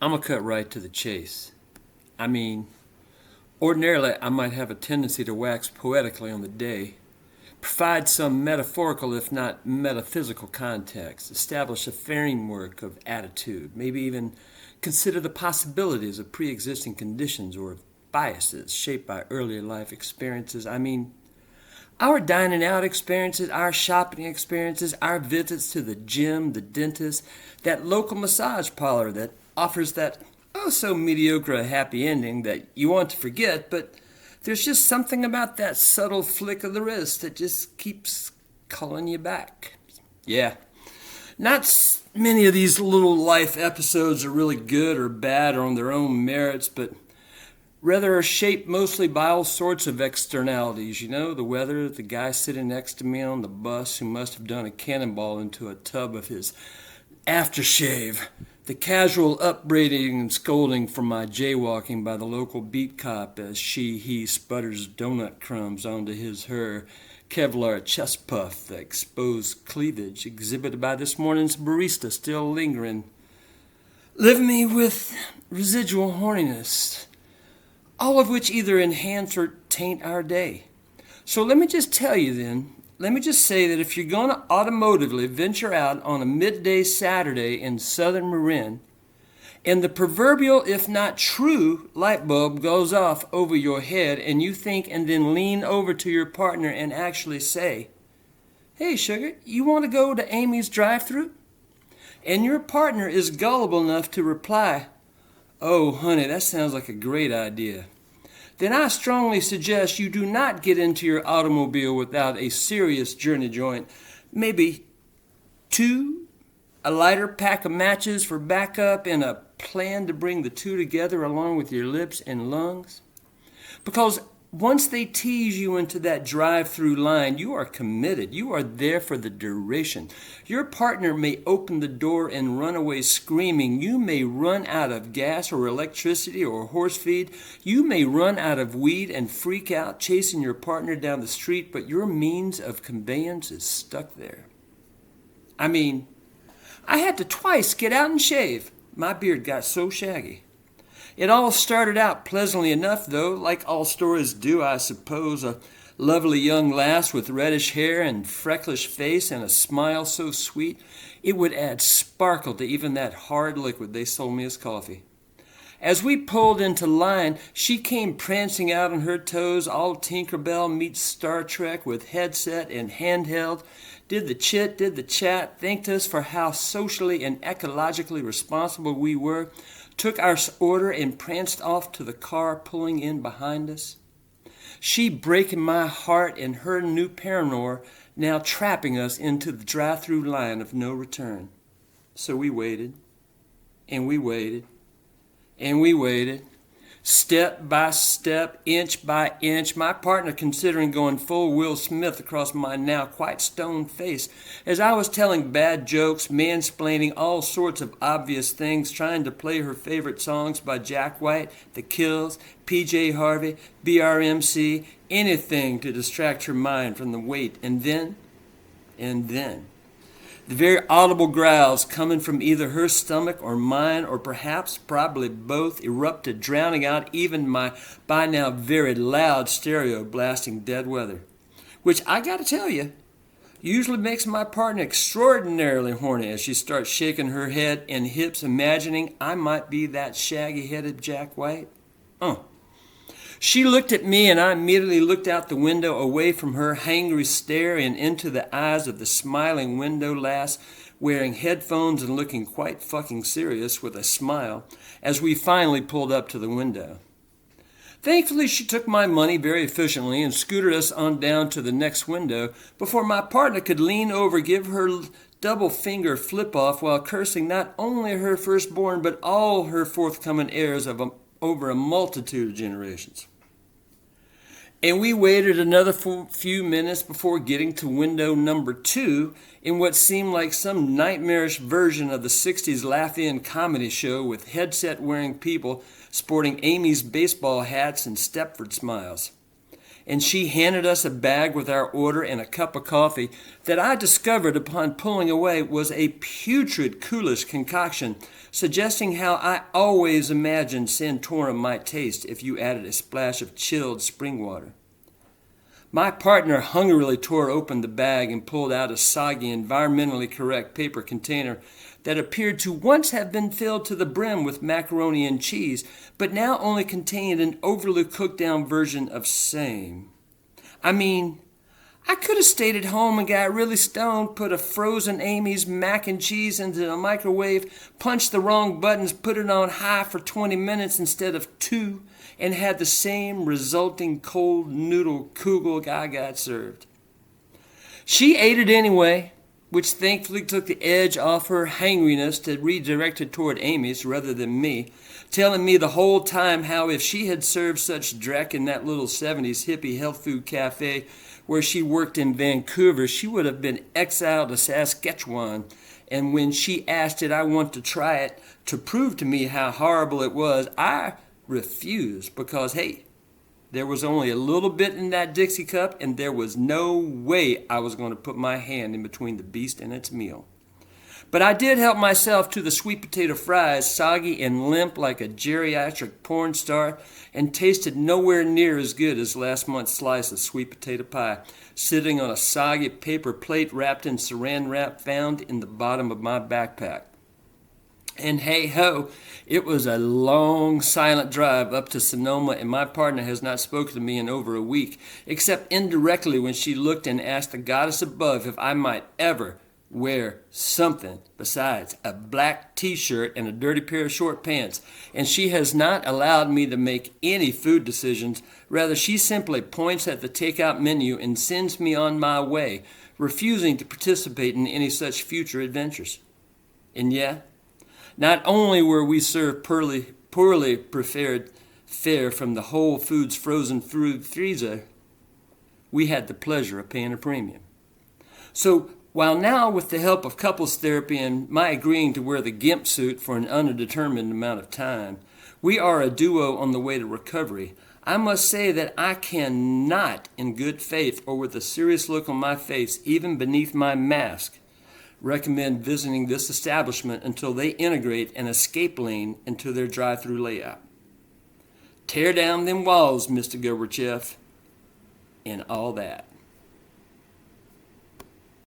I'm going to cut right to the chase. I mean, ordinarily I might have a tendency to wax poetically on the day, provide some metaphorical if not metaphysical context, establish a framework of attitude, maybe even consider the possibilities of pre-existing conditions or of biases shaped by earlier life experiences. I mean, our dining out experiences, our shopping experiences, our visits to the gym, the dentist, that local massage parlor that offers that oh so mediocre a happy ending that you want to forget, but there's just something about that subtle flick of the wrist that just keeps calling you back. Yeah, not many of these little life episodes are really good or bad or on their own merits, but rather are shaped mostly by all sorts of externalities. You know, the weather, the guy sitting next to me on the bus who must have done a cannonball into a tub of his aftershave, the casual upbraiding and scolding from my jaywalking by the local beat cop as he sputters donut crumbs onto her Kevlar chest puff, the exposed cleavage exhibited by this morning's barista still lingering. Leave me with residual horniness, all of which either enhance or taint our day. So let me just tell you then, let me just say that if you're going to automotively venture out on a midday Saturday in southern Marin, and the proverbial, if not true, light bulb goes off over your head and you think and then lean over to your partner and actually say, "Hey, sugar, you want to go to Amy's drive-thru?" And your partner is gullible enough to reply, "Oh, honey, that sounds like a great idea," then I strongly suggest you do not get into your automobile without a serious journey joint, maybe two, a lighter pack of matches for backup, and a plan to bring the two together along with your lips and lungs. Because once they tease you into that drive-through line, you are committed. You are there for the duration. Your partner may open the door and run away screaming. You may run out of gas or electricity or horse feed. You may run out of weed and freak out chasing your partner down the street, but your means of conveyance is stuck there. I mean, I had to twice get out and shave. My beard got so shaggy. It all started out pleasantly enough, though, like all stories do, I suppose. A lovely young lass with reddish hair and frecklish face and a smile so sweet it would add sparkle to even that hard liquid they sold me as coffee. As we pulled into line, she came prancing out on her toes, all Tinkerbell meets Star Trek with headset and handheld, did the chit, did the chat, thanked us for how socially and ecologically responsible we were, took our order and pranced off to the car pulling in behind us. She breaking my heart and her new paramour now trapping us into the drive-through line of no return. So we waited, and we waited, and we waited, step by step, inch by inch, my partner considering going full Will Smith across my now quite stone face as I was telling bad jokes, mansplaining all sorts of obvious things, trying to play her favorite songs by Jack White, The Kills, PJ Harvey, BRMC, anything to distract her mind from the wait. And then, the very audible growls coming from either her stomach or mine, or perhaps probably both, erupted, drowning out even my by now very loud stereo blasting Dead Weather, which I gotta tell you, usually makes my partner extraordinarily horny as she starts shaking her head and hips, imagining I might be that shaggy-headed Jack White. She looked at me and I immediately looked out the window away from her hangry stare and into the eyes of the smiling window lass wearing headphones and looking quite fucking serious with a smile as we finally pulled up to the window. Thankfully, she took my money very efficiently and scooted us on down to the next window before my partner could lean over, give her double finger flip off while cursing not only her firstborn but all her forthcoming heirs of over a multitude of generations. And we waited another few minutes before getting to window number 2 in what seemed like some nightmarish version of the 60s laugh-in comedy show with headset-wearing people sporting Amy's baseball hats and Stepford smiles. and she handed us a bag with our order and a cup of coffee that I discovered upon pulling away was a putrid coolish concoction, suggesting how I always imagined Santorum might taste if you added a splash of chilled spring water. My partner hungrily tore open the bag and pulled out a soggy, environmentally correct paper container that appeared to once have been filled to the brim with macaroni and cheese, but now only contained an overly cooked down version of same. I mean, I could have stayed at home and got really stoned, put a frozen Amy's mac and cheese into the microwave, punched the wrong buttons, put it on high for 20 minutes instead of 2, and had the same resulting cold noodle kugel I got served. She ate it anyway, which thankfully took the edge off her hangriness to redirect it toward Amy's rather than me, telling me the whole time how if she had served such dreck in that little 70s hippie health food cafe where she worked in Vancouver, she would have been exiled to Saskatchewan. And when she asked did I want to try it to prove to me how horrible it was, I refused because, hey, there was only a little bit in that Dixie cup, and there was no way I was going to put my hand in between the beast and its meal. But I did help myself to the sweet potato fries, soggy and limp like a geriatric porn star, and tasted nowhere near as good as last month's slice of sweet potato pie, sitting on a soggy paper plate wrapped in saran wrap found in the bottom of my backpack. And hey-ho, it was a long, silent drive up to Sonoma, and my partner has not spoken to me in over a week, except indirectly when she looked and asked the goddess above if I might ever wear something besides a black t-shirt and a dirty pair of short pants. And she has not allowed me to make any food decisions. Rather, she simply points at the takeout menu and sends me on my way, refusing to participate in any such future adventures. And yeah, not only were we served poorly prepared fare from the Whole Foods frozen food freezer, we had the pleasure of paying a premium. So while now with the help of couples therapy and my agreeing to wear the gimp suit for an undetermined amount of time, we are a duo on the way to recovery, I must say that I cannot in good faith or with a serious look on my face, even beneath my mask, recommend visiting this establishment until they integrate an escape lane into their drive-through layout. Tear down them walls, Mr. Gorbachev, and all that.